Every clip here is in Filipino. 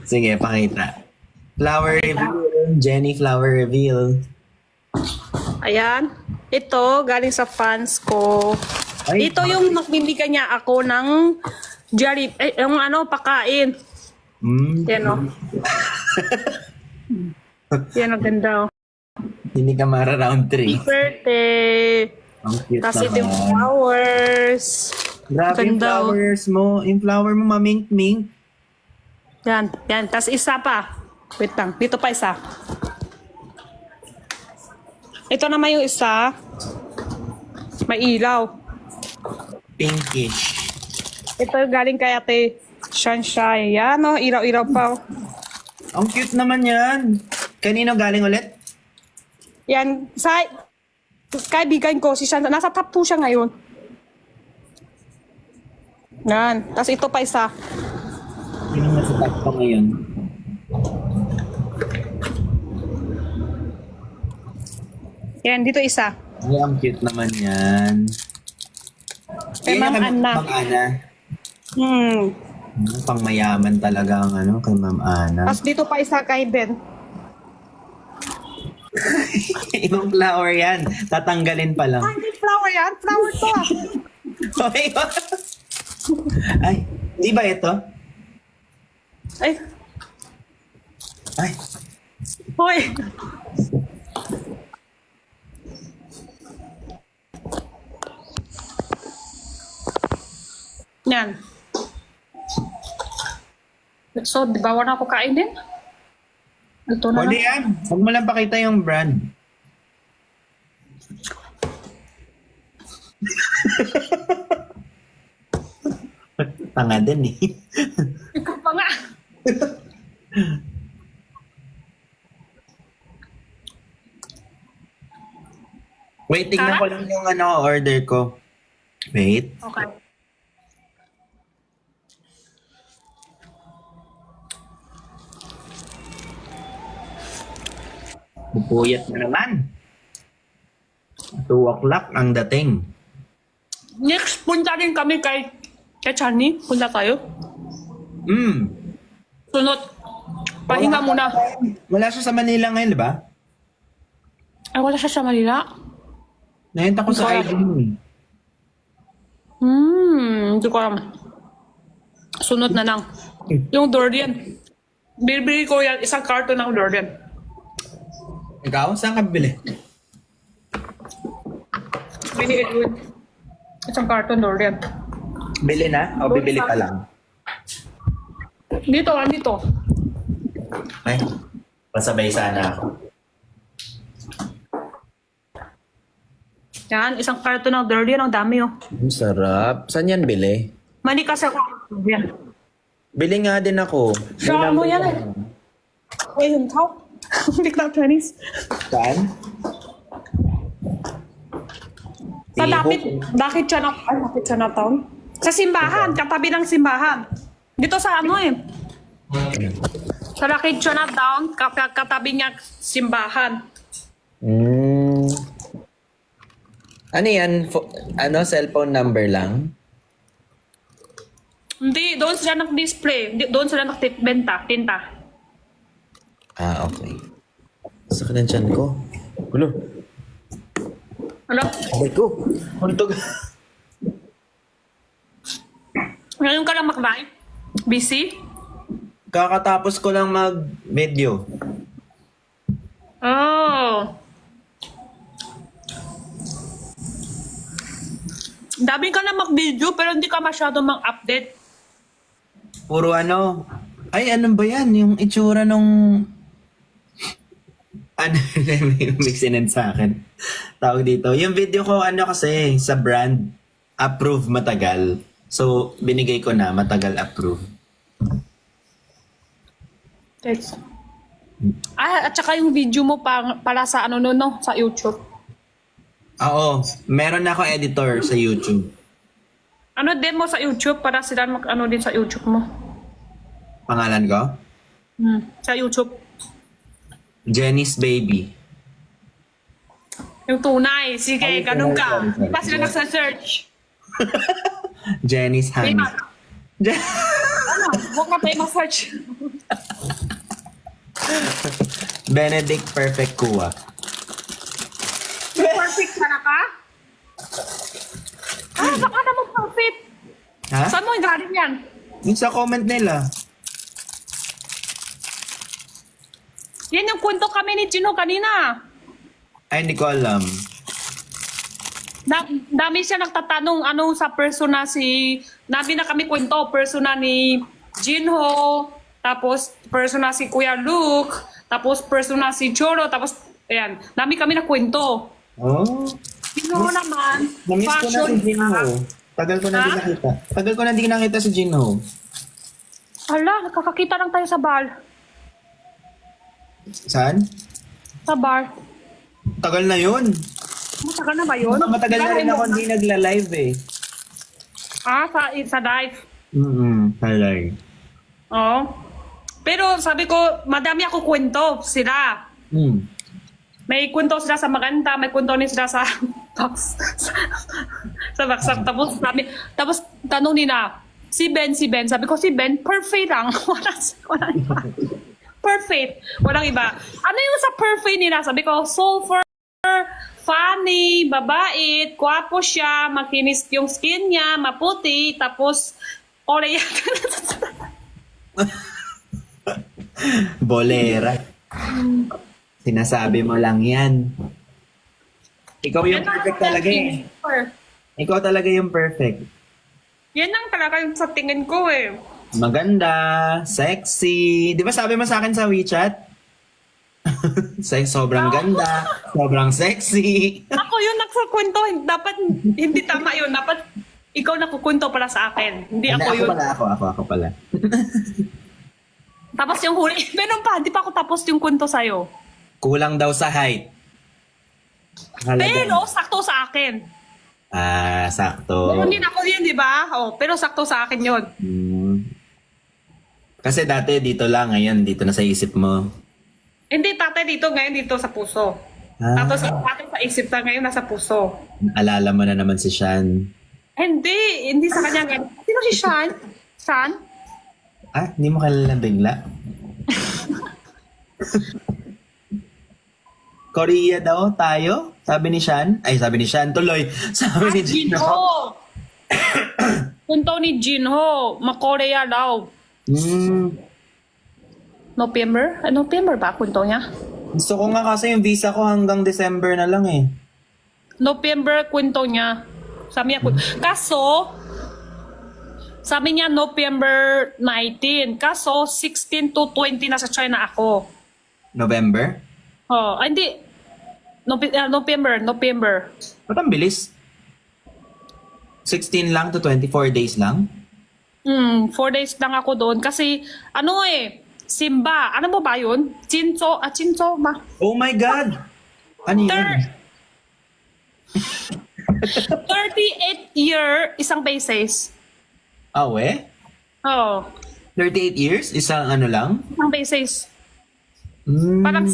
Sige, pakita. Flower reveal. Jenny flower reveal. Ayan. Ito, galing sa fans ko. Ay, Ito yung nagbibigyan niya ako ng jelly, yung ano, pakain. Yan o. Yan, ang ganda o. Hindi ka mara round 3. Birthday. Ang cute Tapos ito yung naman. flowers. Grabe yung Ganda, oh. flowers mo. Yung flower mo, mamink-mink. Yan, yan. Tapos isa pa. Wait lang, dito pa isa. Ito naman yung isa. May ilaw. Pinkish. Ito yung galing kay Ate Sunshine. Yan o, ilaw-ilaw pa. Oh. Ang cute naman yan. Kanino galing ulit? Yan, sa kaibigan ko, si Sunshine. Nasa top 2 siya ngayon. Yan. Tapos ito pa isa. Sino nasa top pa ngayon? Yan, dito isa. Ay, ang cute naman yan. Kay Yun yung Ma'am Ana. Ma'am Ana. Hmm. Pang mayaman talaga ang ano, kay Ma'am Ana. Tapos dito pa isa kay Ben. Ibang flower yan. Tatanggalin pa lang. Ay, hindi flower yan. Flower to. Okay ba? Ay, di ba ito? Ay, Ay, hoy. Yan. So, di ba wala ako kainin? Ito na pwede lang. yan. Huwag mo lang pakita yung brand. Tanga din eh. Ikaw pa nga. Wait, tignan ko lang yung ano, order ko. Wait. Okay. Pupuyat na naman. 2 o'clock ang dating. Next, punta rin kami kay Chani. Punta tayo. Sunod. Pahinga muna. Wala siya sa Manila ngayon, di ba? Ay, wala siya sa Manila. Nakita ko sa Wala. ID mo eh. Hindi ko alam. Sunod na lang. Yung Dorian. Bibili ko yan, isang carton ng Dorian. Ikaw, saan ka bibili? Bili Edwin. Isang carton Dorian. Bili na? O bibili pa lang? Dito, dito. Ay, pasabay sana ako. Yan, isang carton ng Dorian. Ang dami oh. Ang sarap. Saan yan bili? Mali kasi ako. Yan. Bili nga din ako. Siya, ano yan eh. Ay, yung tao. Hindi ka Chinese. Saan? Sa bakit siya na, ay, bakit siya na town? Sa simbahan, katabi ng simbahan. Dito sa ano eh. Sa Lakid siya na town, katabi niya simbahan. Ano yan? Ano, cellphone number lang? Hindi, doon sila nag-display. Doon sila nag-benta, tinta. Ah, okay. Sakit ang tiyan ko. Gulo. Ano? Abay ko. Huntog. Ngayon ka lang makbahay? Busy? Kakatapos ko lang mag-video. Oh. Dami ka na mag-video pero hindi ka masyado mag-update. Puro ano. Ay, ano ba yan? Yung itsura nung... Ano, may sinend sa akin. Tawag dito. Yung video ko, ano kasi, sa brand, approve matagal. So, binigay ko na, matagal approve. Thanks. Ah, at saka yung video mo para sa ano no, sa YouTube. Oo, meron na ako editor sa YouTube. Ano din mo sa YouTube para sila mag-ano din sa YouTube mo? Pangalan ko? Sa YouTube. Jenny's Baby. Yung tunay. Sige, Ay, ganun ka. sorry. Di pa sila nagsa-search. Jenny's Honey. Ano? Huwag na tayo ma-search. Benedict Perfect Kuha. Perfect ka na ka? Baka naman perfect. Ha? Saan mo yung galing yan? Yung sa comment nila. Yan yung kwento kami ni Gino kanina. Ay, hindi ko alam. Dami siya nagtatanong anong sa persona nabi na kami kwento, persona ni Jinho, tapos persona si Kuya Luke, tapos persona si Choro, tapos ayan, dami kami na kwento. Oh. Jinho naman, Namiss ko na si Jinho. Tagal ko na Ha? din nakita. Tagal ko na din nakita si Jinho. Hala, nakakakita lang tayo sa bar. Saan? Sa bar. Tagal na yun. Matagal na ba yun? Matagal na rin ako hindi nagla-live eh. Sa dive. Talay. Oo. Pero sabi ko, madami ako kwento sila. May kwento sila sa maganda, may kwento din sila sa box. sa baksak. Tapos tanong nila, si Ben, sabi ko si Ben, perfect lang. Walang iba. Perfect. Walang iba. Ano yung sa perfect nila? Sabi ko, sulfur, funny, babait, kwapo siya, makinis yung skin niya, maputi, tapos Korea. Bolera. Sinasabi mo lang yan. Ikaw yung perfect talaga eh. Ikaw talaga yung perfect. Yan lang talaga yung sa tingin ko eh. Maganda, sexy. Di ba sabi mo sa akin sa WeChat? Sobrang ganda, sobrang sexy. Ako yun nagsakwento. Dapat hindi tama yun. Dapat ikaw nakukwento pala sa akin. Hindi ako yun. Ako pala. Tapos yung huli. Meron pa. Di pa ako tapos yung kwento sa'yo. Kulang daw sa height. Pero sakto sa akin. Sakto. Meron din ako yun, di ba? Pero sakto sa akin yun. Kasi dati dito lang, ngayon dito na sa isip mo. Hindi, tatay dito, ngayon dito sa puso. Tapos tatay sa isip na ngayon nasa puso. Alala mo na naman si Shan. Hindi sa kanya ngayon. Sino si Sean? Sean? Hindi mo kilala bigla? Korea daw tayo? Sabi ni Shan? Ay, sabi ni Shan tuloy. Sabi ni Jinho. Jinho! Punto ni Jinho. Makorea daw. November? November ba kwento niya? Gusto ko nga kasi yung visa ko hanggang December na lang eh. November kwento niya. Sabi niya, sabi niya November 19. Kaso 16 to 20 nasa China ako. November? Hindi. November. Ba't ang bilis? 16 lang to 24 days lang? 4 days lang ako doon. Kasi, Simba. Ano mo ba yun? Chincho ba? Oh my God! Ano yun? 38 year, isang basis. We? 38 years? Isang ano lang? Isang basis. Parang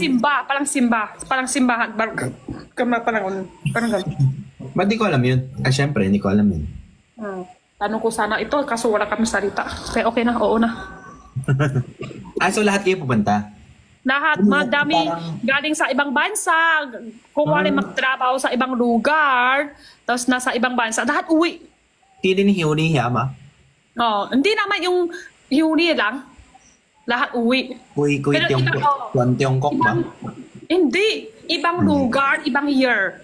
simbahan. Parang ganun. Ba't di ko alam yun? Syempre, hindi ko alam yun. Tanong ko sana ito, kaso wala kami salita. Kaya okay na, oo na. So lahat kayo pupunta? Lahat, madami galing sa ibang bansa. Kung wala magtrabaho sa ibang lugar, tapos nasa ibang bansa, lahat uwi. Hindi ni Hyuni Hiyama? Hindi naman yung Hyuni lang. Lahat uwi. Kuy Pero Tiongkok ba? Hindi. Ibang lugar, ibang year.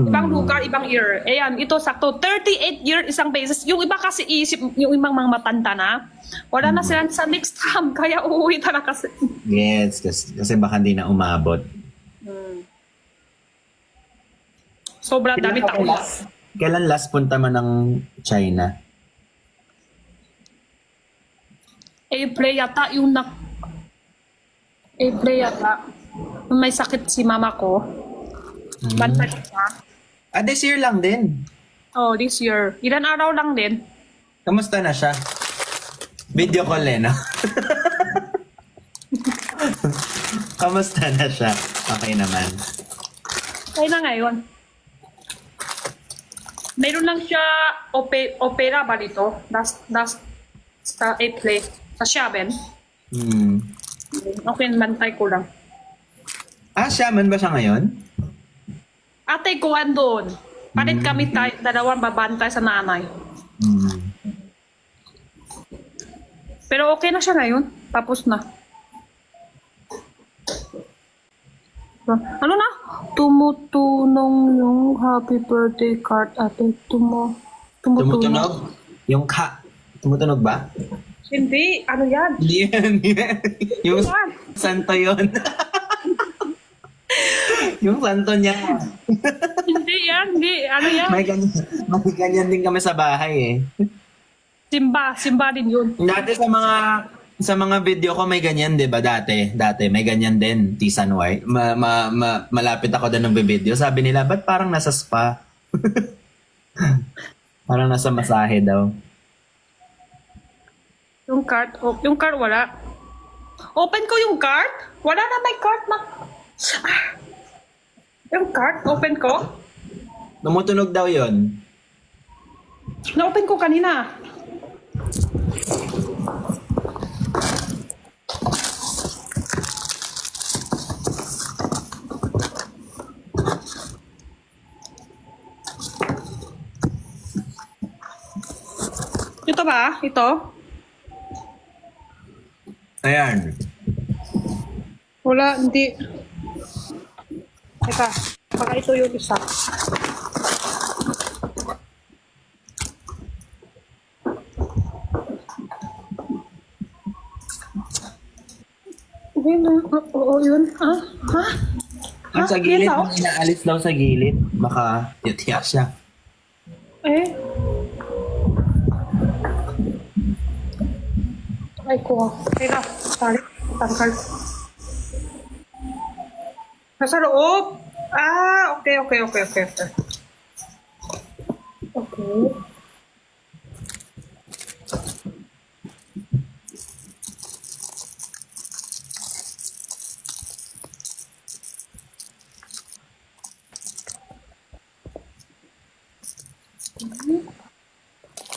Ibang lugar, ibang year. Ayan, ito sakto. 38 year isang basis. Yung iba kasi isip, yung ibang mga matanda na, wala na sila sa next time, kaya uuwi talaga kasi. Yes, kasi baka hindi na umabot. Sobrang dami taon. Kailan last punta mo ng China? April yata April yata. May sakit si mama ko. Bantay siya. This year lang din. This year. Ilan araw lang din. Kamusta na siya? Video call no? Kamusta na siya? Okay naman. Kaya na ngayon. Meron lang siya opera ba dito? Sa play. Sa Shaben. Hmm. Okay, bantay ko lang. Ah, shaman ba siya ngayon? Ate ko andun. Palit kami tayo, dalawang babantay sa nanay. Hmm. Pero okay na siya ngayon. Tapos na. Ano na? Tumutunong yung happy birthday card, ate. Tumutunog? Yung tumutunog ba? Hindi. Ano yan? Hindi yan. Yung Yan. santo yun. Yung santo niya. Hindi yan. Hindi. Ano yan? May ganyan din kami sa bahay eh. Simba. Simba din yun. Dati sa mga video ko may ganyan, 'di ba? Dati may ganyan din, Tisanway. Malapit ako doon ng video. Sabi nila, "Ba't parang nasa spa?" Parang nasa masahe daw. Yung card. Yung card wala. Open ko yung card. Wala na may card na. Ah. Yung card. Open ko. Tumutunog daw 'yon. Na-open ko kanina. Ito ba? Ito? Ayan. Wala, hindi. Teka, baka ito yung isa. Oo, yun. Ah? Ha? Ang sa Ha? gilid, Yan daw? may inaalis daw sa gilid. Baka yatiya siya. Eh? Ay ko. Teka, sorry. Tangkal. Nasa loob? Ah, okay. Okay.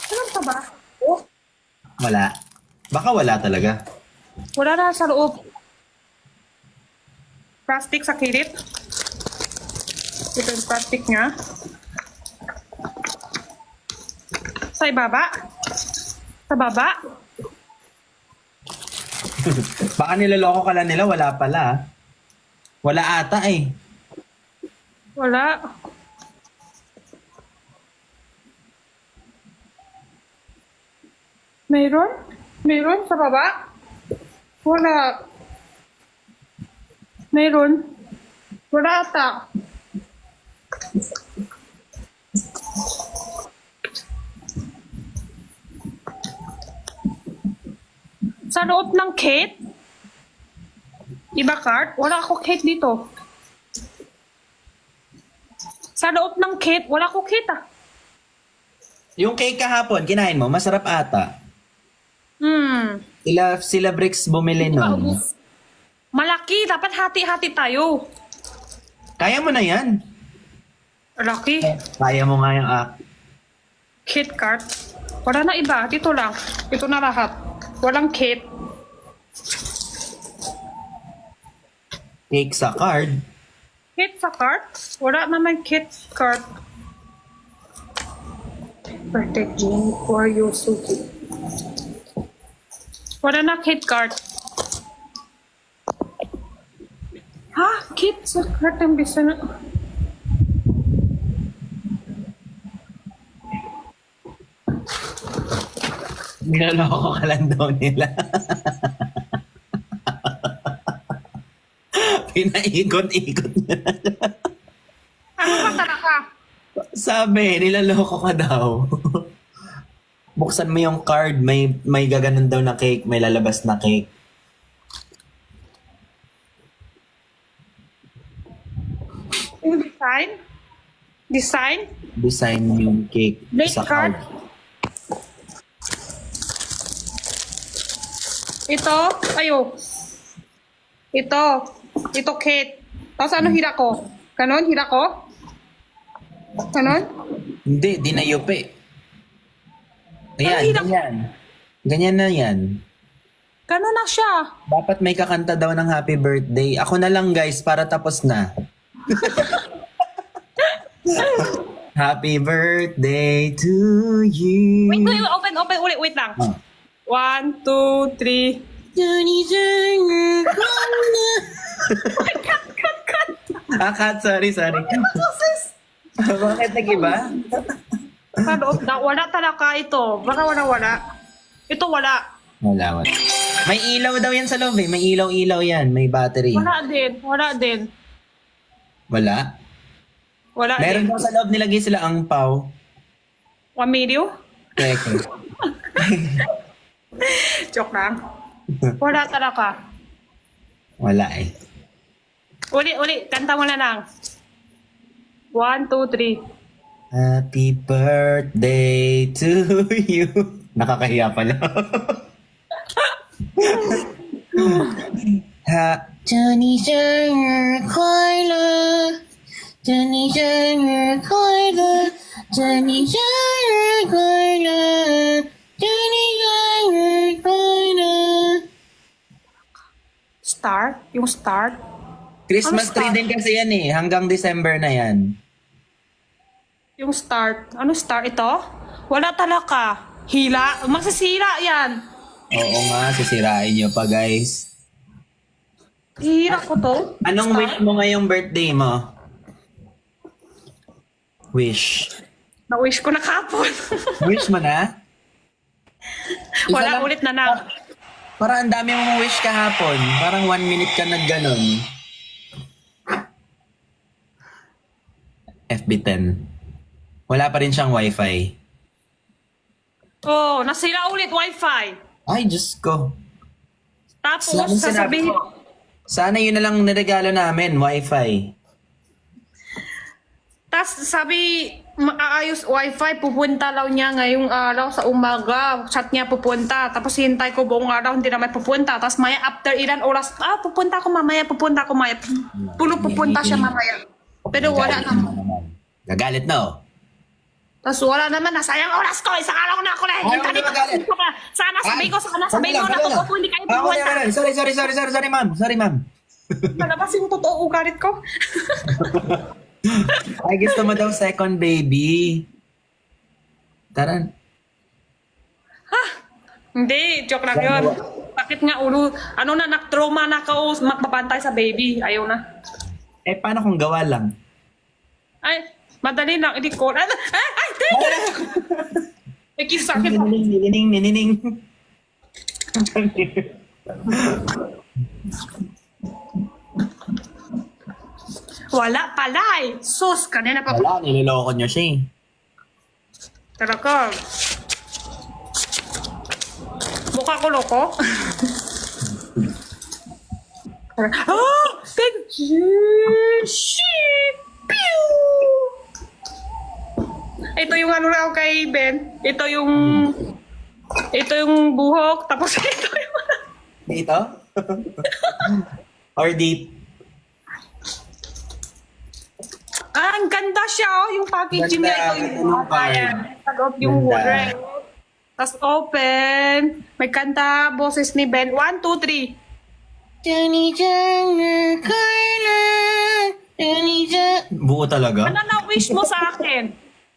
Ano pa ba? Oh, Wala. Baka wala talaga. wala na sa loob. Plastic sa kilid. Ito yung plastic niya. Sa ibaba. Sa baba. Baka niloloko ka lang nila, wala pala. Wala ata eh. Wala. Mayroon? Mayroon sa baba? Wala. Mayroon? Wala ata. Sa loob ng Kate? Iba card? Wala ako Kate dito. Sa loob ng Kate, wala ko Kate ah. Yung cake kahapon, kinain mo, masarap ata. Sila Bricks bumili nun. Malaki, dapat hati-hati tayo. Kaya mo na yan. Malaki. Kaya mo nga yung Kit card. Wala na iba. Dito lang. Ito na lahat. Walang kit. cake sa card. Kit sa card? Wala naman kit card. Birthday Jane for Yosuke. Wala na kit card. Ha? Kit sa card ang bisa na. Niloloko ka lang daw nila. Pinaikot-ikot niya. Ano ba talaga? Sabi, nilaloko ka daw. Buksan mo yung card, may gaganon daw na cake, may lalabas na cake. Yung design? Design? Design yung cake Date sa card? card. Ito? Ayo. Ito. Ito Kate. Tapos ano hila ko? Ganon? Hila ko? Ganon? Hindi, dinayupi. Ayan, Ay, ganyan. Ganyan na yan. Gano'n na siya. Dapat may kakanta daw ng happy birthday. Ako na lang guys, para tapos na. Happy birthday to you. Wait, open, ulit, wait lang. Ah. 1, 2, 3. Kat, sorry. Bakit nag-iba? Sa loob na, wala talaga ito. Baka wala. Ito wala. Wala. May ilaw daw yan sa loob eh. May ilaw-ilaw yan. May battery. Wala din. Wala? Wala Meron din. daw sa loob nilagay sila ang pau. 1 million? Teka. Joke lang. Wala talaga. Wala eh. Uli, kanta mo na lang. 1, 2, 3. Happy birthday to you. Nakakahiya pala. Johnny Junior 快乐 Johnny Junior 快乐 Johnny Junior 快乐 Johnny Junior 快乐 Start? Yung start? Christmas Ano tree start? din kasi yan eh. Hanggang December na yan. Yung start. Ano start ito? Wala talaga. Hila? Magsisira yan. Oo nga, sisirain nyo pa guys. Hihira ko to. Anong Start? wish mo ngayong birthday mo? Wish. Na-wish ko na kapon. Wish mo na? Isa Wala lang. ulit na lang. Parang ang dami mong wish kahapon. Parang 1 minute ka nagganon. FB10. Wala pa rin siyang wifi. Oh, nasira ulit wifi. Ay, Diyos ko. Tapos, Sinabi sasabihin, ko, sana yun na lang niregalo namin, wifi. tapos sabi, maaayos wifi, pupunta lang niya ngayong araw sa umaga. Chat niya pupunta. Tapos hintay ko buong araw, hindi naman pupunta. Tapos maya after ilan oras, pupunta ko mamaya. Pulo pupunta siya mamaya. Pero wala naman. Gagalit na oh. Tapos wala naman, nasayang oras ko. Isang araw na ako na. Ay, Hintay wala magalit. Sana sabihin ko, Wala. kung hindi kayo Ah, pupunta. wala. Sorry, ma'am. Sorry, ma'am. Malabas yung totoo ugalit ko. Ay, gusto mo daw second baby. Tara. Hindi, joke lang yun. Bakit nga ulo, trauma na ako magpapantay sa baby. Ayaw na. Eh, paano kung gawa lang? Ay, madali lang. Hindi ko. Ay, thank you. May kiss sa akin. Nining. Wala pala eh. Sus, kanina pa. Wala, niloloko niyo siya eh. Talaga. Mukha ko loko. Thank you. Shit. Pew. Ito yung ano raw kay Ben. Ito yung buhok. Tapos ito yung... Dito? Or deep? Ang ganda siya, oh. Yung packaging Ganda, niya. Ito ganda yung ng card. ayan. Sa loob yung Ganda. red. Tapos open. May kanta, boses ni Ben. 1, 2, 3. Johnny Junior, Carla. Johnny Junior. Buo talaga? Ano na-wish mo sa akin?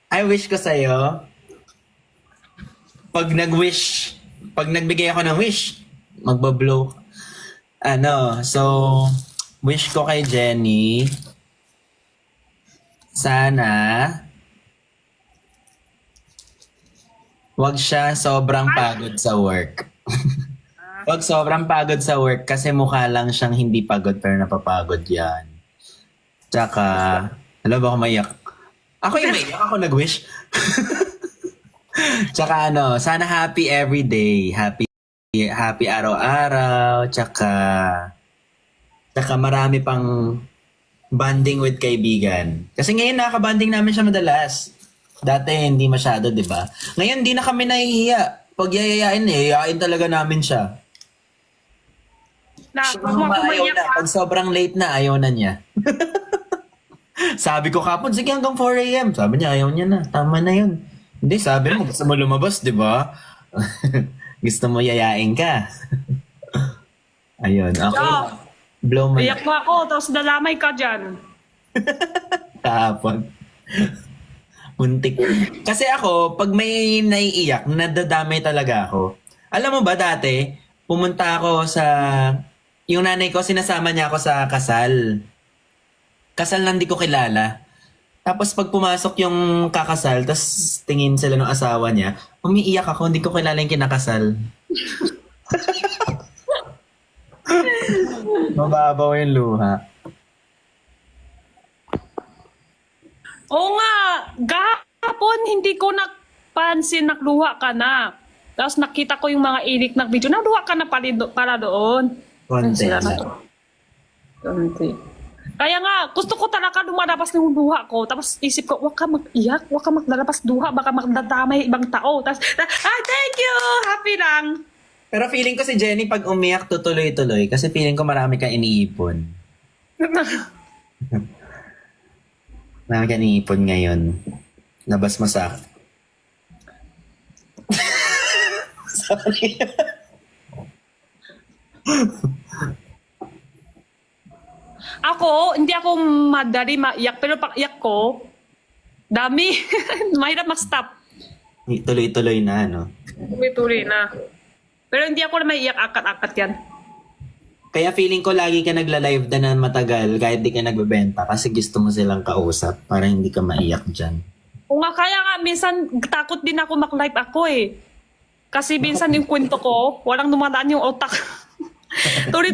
I wish ko sa'yo, pag nagbigay ako ng wish, magbablow. So, wish ko kay Jenny, sana, wag siya sobrang pagod sa work. Wag sobrang pagod sa work kasi mukha lang siyang hindi pagod pero napapagod yan. Tsaka, alam ba ako maiyak? Ako yung maiyak, ako nag-wish. Tsaka sana happy everyday. Happy araw-araw. Tsaka marami pang bonding with kaibigan. Kasi ngayon nakaka-bonding namin siya madalas. Dati hindi masyado, di ba? Ngayon di na kami nahihiya. Pag yayayain talaga namin siya. Na, Siya huwag mo ayaw kumayak na. ha. Pag sobrang late na, ayaw na niya. Sabi ko kapon, sige hanggang 4 a.m. Sabi niya, ayaw niya na. Tama na yun. Hindi, sabi mo, gusto mo lumabas, di ba? Gusto mo yayain ka? Ayun, okay. Yeah. Blow mo na Iyak mo ako, tapos dalamay ka dyan. kahapon. Muntik. Kasi ako, pag may naiiyak, nadadamay talaga ako. Alam mo ba dati, pumunta ako sa... Yung nanay ko, sinasama niya ako sa kasal. Kasal na hindi ko kilala. Tapos pag pumasok yung kakasal, tapos tingin sila ng asawa niya, umiiyak ako, hindi ko kilala yung kinakasal. Mababaw yung luha. Oo nga, gahapon hindi ko napansin nakluha ka na. Tapos nakita ko yung mga ilik na video, nakluha ka na para doon. Konti Sila na lang. to. Konti. Kaya nga, gusto ko talaga lumalabas ng duha ko. Tapos isip ko, wag ka mag-iyak, wag ka maglalabas duha, baka magdadamay ibang tao. Tapos, thank you! Happy lang! Pero feeling ko si Jenny pag umiyak tutuloy-tuloy kasi feeling ko marami kang iniipon. Marami kang iniipon ngayon. Labas mo sa... Sorry. Ako, hindi ako madali maiyak, pero pag iyak ko, dami. Mahirap mag-stop. Tuloy-tuloy na, no? Tuloy-tuloy na. Pero hindi ako na maiyak, akat-akat yan. Kaya feeling ko lagi ka nagla-live na matagal kahit di ka nagbebenta kasi gusto mo silang kausap para hindi ka maiyak dyan. O nga, kaya nga, minsan takot din ako mag-live ako eh. Kasi minsan yung kwento ko, walang dumadaan yung otak. Turi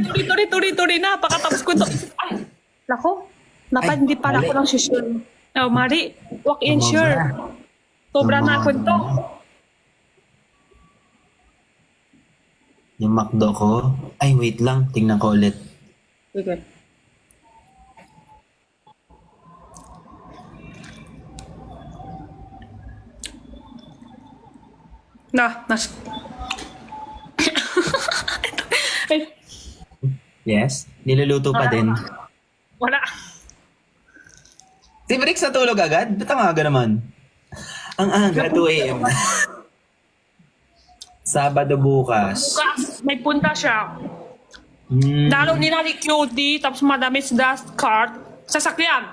na. Pagkatapos kwento, ay, lako, Ay, hindi pala mali. ako nang sure. Oh, Mari, walk in Tumama. sure. Sobra na kwento. Yung McDo ko. Ay, wait lang. Tingnan ko ulit. Sige. Nas. Ay, Yes? Niluluto pa din. wala. Si Brix natulog agad? Ba't ang aga naman? Ang aga, 2 a.m. Sabado bukas. Bukas, may punta siya. Hmm, Lalo nila ni QD, tapos madami sa cart. Sasakyan.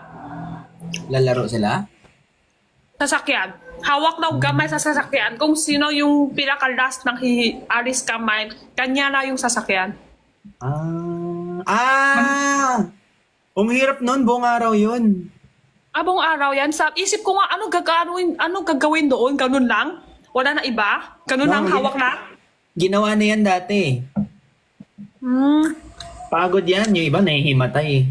lalaro sila? Sasakyan. Hawak daw gamay sa sasakyan. Kung sino yung pinaka-last ng alis kamay, kanya na yung sasakyan. Ang hirap nun, buong araw yun. Abong araw yan. Sa isip ko nga, ano gagawin doon? Ganun lang? Wala na iba? Ganun lang, Lang, hawak na? Ginawa na yan dati. Pagod yan. Yung iba nahihimatay eh.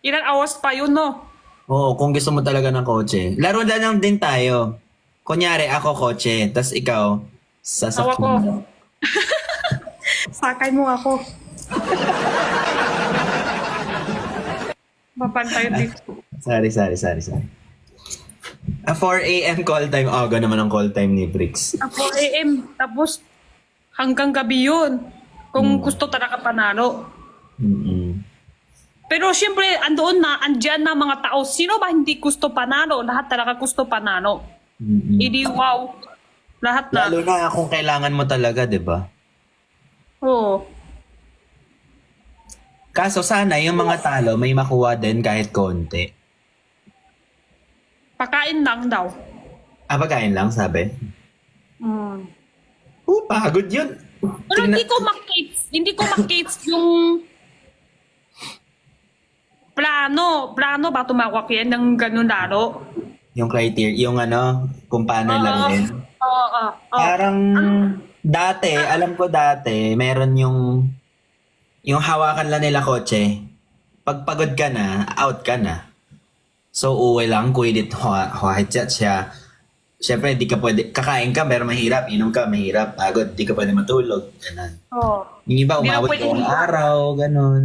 Ilan hours pa yun, no? Oo, kung gusto mo talaga ng kotse. Laro na lang din tayo. Kunyari, ako kotse, tas ikaw, Hawak ko. sasakyan. Sakay mo ako. Mapantay dito. Sorry. 4 a.m. call time. Aga naman ang call time ni Brix. 4 a.m. Tapos hanggang gabi yun. Kung gusto talaga panalo. Mm-mm. Pero siyempre, andyan na mga tao. Sino ba hindi gusto panalo? Lahat talaga gusto panalo. Mm-mm. Hindi wow. Lahat na. Lalo na kung kailangan mo talaga, di ba? Oo. Kaso sana yung mga talo may makuha din kahit konti. Pakain lang daw. Pagkain lang, sabi. Mm. Pagod yun. Pero hindi ko makits yung plano ba tumawag yan ng ganun laro? Yung criteria, yung kung paano lang din. Oo. Parang dati, alam ko dati, meron yung hawakan lang nila kotse. Pag pagod ka na, out ka na. So, uwi lang, kuidit, chat siya. Siyempre, di ka pwede, kakain ka, pero mahirap, inom ka, mahirap, pagod, di ka pwede matulog, ganun. Oo. Yung iba, Di na umawit pwede buong higa. araw, ganun.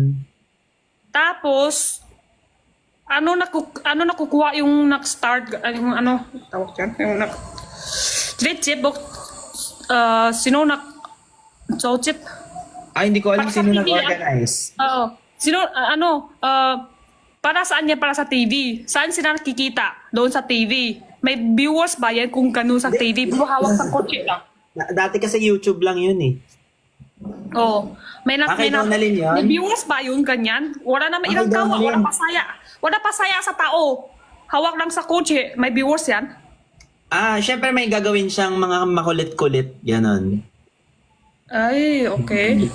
Tapos, nakukuha yung nag-start, yung tawag dyan, yung Chip, sino Chip? Hindi ko alam Para sa sino TV, nag-organize. Oo. Sino, para saan yan? Para sa TV. Saan sila nakikita? Doon sa TV. May viewers ba yan kung ganun sa TV? Pero hawak sa kotse lang. Dati kasi YouTube lang yun eh. Oh, Kay Donalyn yun? may viewers ba yun ganyan? Wala naman Kay ilang tawa, Donalyn. wala pasaya. Wala pasaya sa tao. Hawak lang sa kotse, may viewers yan. Syempre may gagawin siyang mga makulit-kulit, ganon. Ay, okay.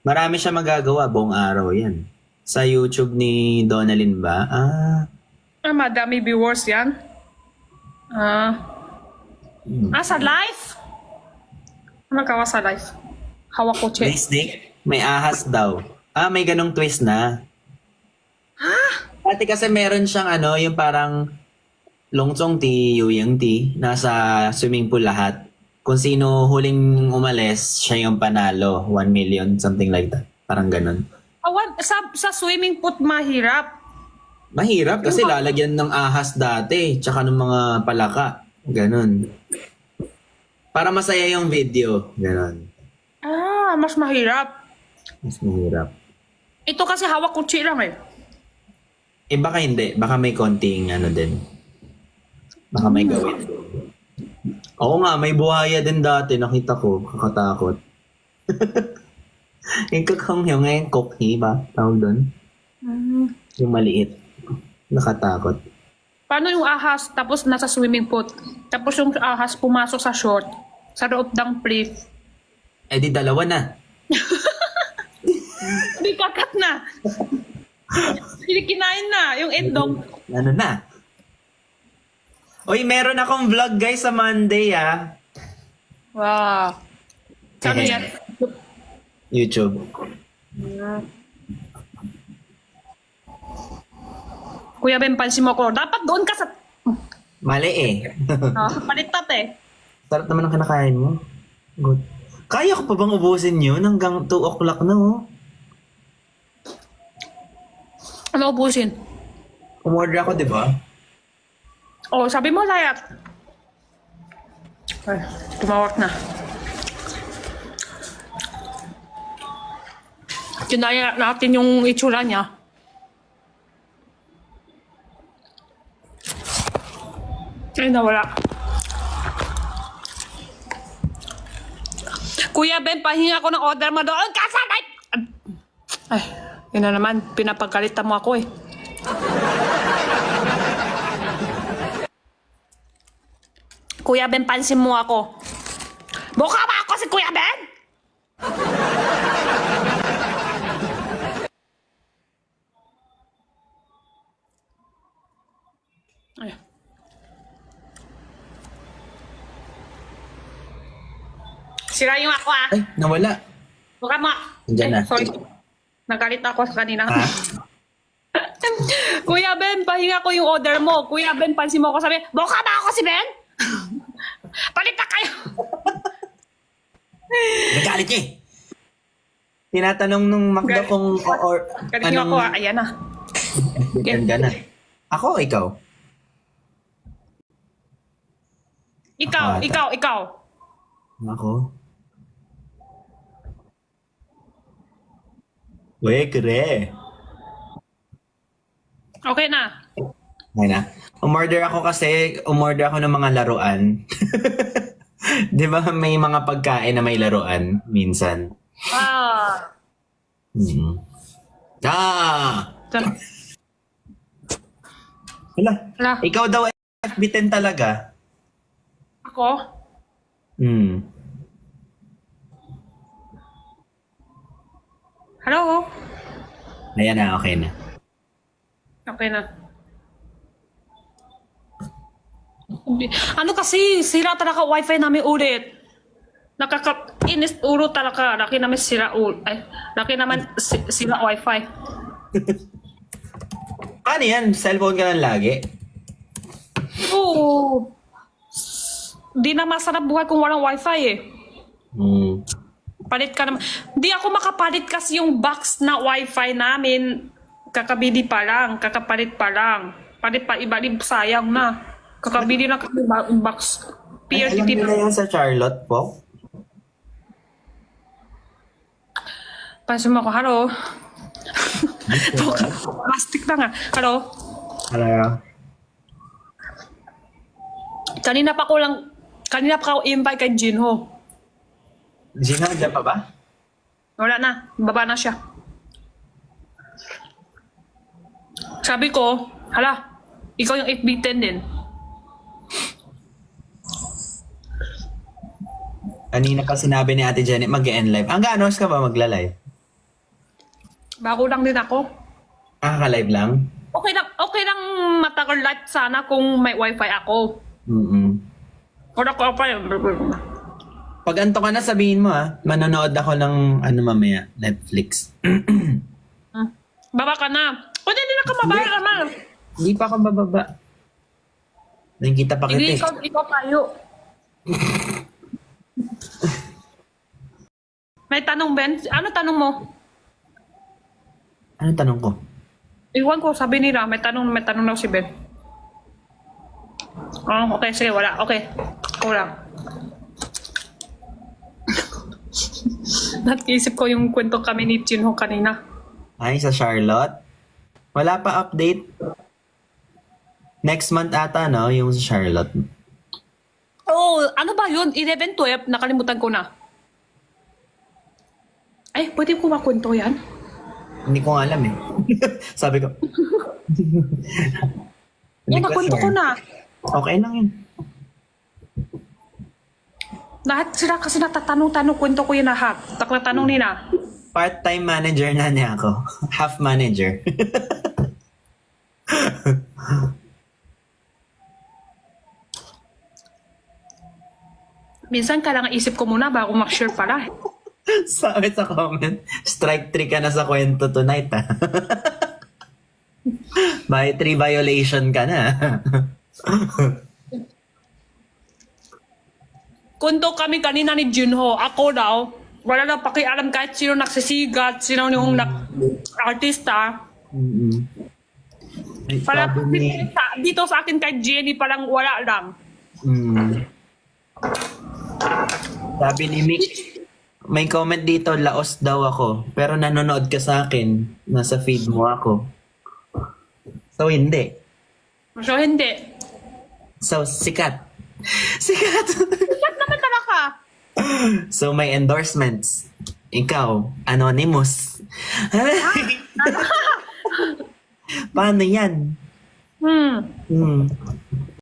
Marami siya magagawa buong araw yan. Sa YouTube ni Donalyn ba? Madami viewers yan. Sa live? Ano gawa sa live? Hawak kotse. May snake? May ahas daw. May ganong twist na. Dati kasi meron siyang yung parang Longchong Tea, Yuyang Tea, nasa swimming pool lahat. Kung sino huling umalis, siya yung panalo. 1 million, something like that. Parang ganon. Sa swimming pool mahirap. Mahirap kasi lalagyan ng ahas dati, tsaka ng mga palaka. Ganon. Para masaya yung video. Ganon. Mas mahirap. Mas mahirap. Ito kasi hawak kotse lang eh. Baka hindi. Baka may konting din. Baka may gawin. Oo nga, may buhaya din dati. Nakita ko. Kakatakot. Yung kakang yung ngayon, kokhi ba? Tawag doon? Yung maliit. Nakatakot. Paano yung ahas tapos nasa swimming pool? Tapos yung ahas pumasok sa short. Sa loob ng plate. Di dalawa na. Hindi kakat na. Hindi kinain na. Yung endong. Ano na? Oy, meron akong vlog guys sa Monday Wow. Ano yan? YouTube. Kuya Ben, pansin mo ko. Dapat doon ka sa... Mali Palitat eh. Sarap naman ang kinakain mo. Good. Kaya ko pa bang ubusin yun hanggang 2 o'clock na Ano ubusin? Umorder ako, di ba? Sabi mo, Layat. Ay, tumawag na. Kinaya natin yung itsura niya. Ay, nawala. Kuya Ben, pahinga ko ng order mo doon. Kasanay! Ay, yun na naman. Pinapagalitan mo ako eh. Kuya Ben, pansin mo ako. Mukha ba ako si Kuya Ben? Ay. Sira yung ako Ay, nawala. Mukha mo. Nandiyan na. Sorry. Nagalit ako sa kanina. Ha? Kuya Ben, pahinga ko yung order mo. Kuya Ben, pansin mo ako sabi, mukha ba ako si Ben? Palit na kayo. Nagalit niya eh. Tinatanong nung Magda kung Galing ako ayan na. Ganda na. Ako o ikaw? Ikaw. Ako? Uy, kere. Okay na. Okay na. Umorder ako ng mga laruan. Di ba may mga pagkain na may laruan minsan? Hmm. Hala, Hala. ikaw daw FB10 talaga. Ako? Hello? Ayan na, okay na. Okay na. Ano kasi, sira talaga wifi namin ulit. Nakakainis ulo talaga. Laki naman sira laki naman sira wifi. Paano yan? Cellphone ka lang lagi? Oo. Di na masarap buhay kung walang wifi eh. Palit ka naman. Di ako makapalit kasi yung box na wifi namin. Kakabili pa lang. Kakapalit pa lang. Palit pa iba. Sayang na. Kakabili lang kasi box. Ay, alam PRTT nila yan sa Charlotte po? Pansin mo ako, hello? Plastic na nga. Hello? Hello? Kanina pa ako invite kay Jinho. Gina, dyan pa ba? Wala na. Baba na siya. Sabi ko, hala, ikaw yung 8B10 din. Kanina pa sinabi ni Ate Jenny, mag-end live. Hanggang ano ka ba magla-live? Bago lang din ako. Kaka-live lang? Okay lang matagal live sana kung may wifi ako. Wala ko pa yun. Pag anto ka na, sabihin mo manonood ako ng ano mamaya, Netflix. Baba ka na. O, hindi na ka mababa naman. Hindi pa ako bababa. Nakikita pa Hindi, kita ikaw tayo. May tanong, Ben. Ano tanong mo? Ano tanong ko? Iwan ko, sabi nila, may tanong daw si Ben. Oh, okay, sige, wala. Okay, kulang. Natisip ko yung kwento kami ni Jinho kanina. Ay, sa Charlotte? Wala pa update. Next month ata, no? Yung sa Charlotte. Oh, ano ba yun? 11, 12, nakalimutan ko na. Ay, pwede ko makwento yan? Hindi ko nga alam eh. Sabi ko. Hindi Yan, nakwento ko sure. na. Okay lang yun. Lahat sila kasi natatanong-tanong, kwento ko yun lahat. Tanong nila. Part-time manager na niya ako. Half manager. Minsan kailangan isip ko muna bago mag-share pala. Sabi sa comment, strike 3 ka na sa kwento tonight By 3 violation ka na. Kwento kami kanina ni Junho. Ako daw, wala na pakialam kahit sino nagsisigat, sino yung artista. Ay, Para sabi ni... dito sa akin kay Jenny parang wala lang. Sabi ni Mick, may comment dito, laos daw ako. Pero nanonood ka sa akin, nasa feed mo ako. So, hindi. So, hindi. So, sikat. Sikat! Ba't naman talaga? So, may endorsements. Ikaw, anonymous. Paano yan? Hmm.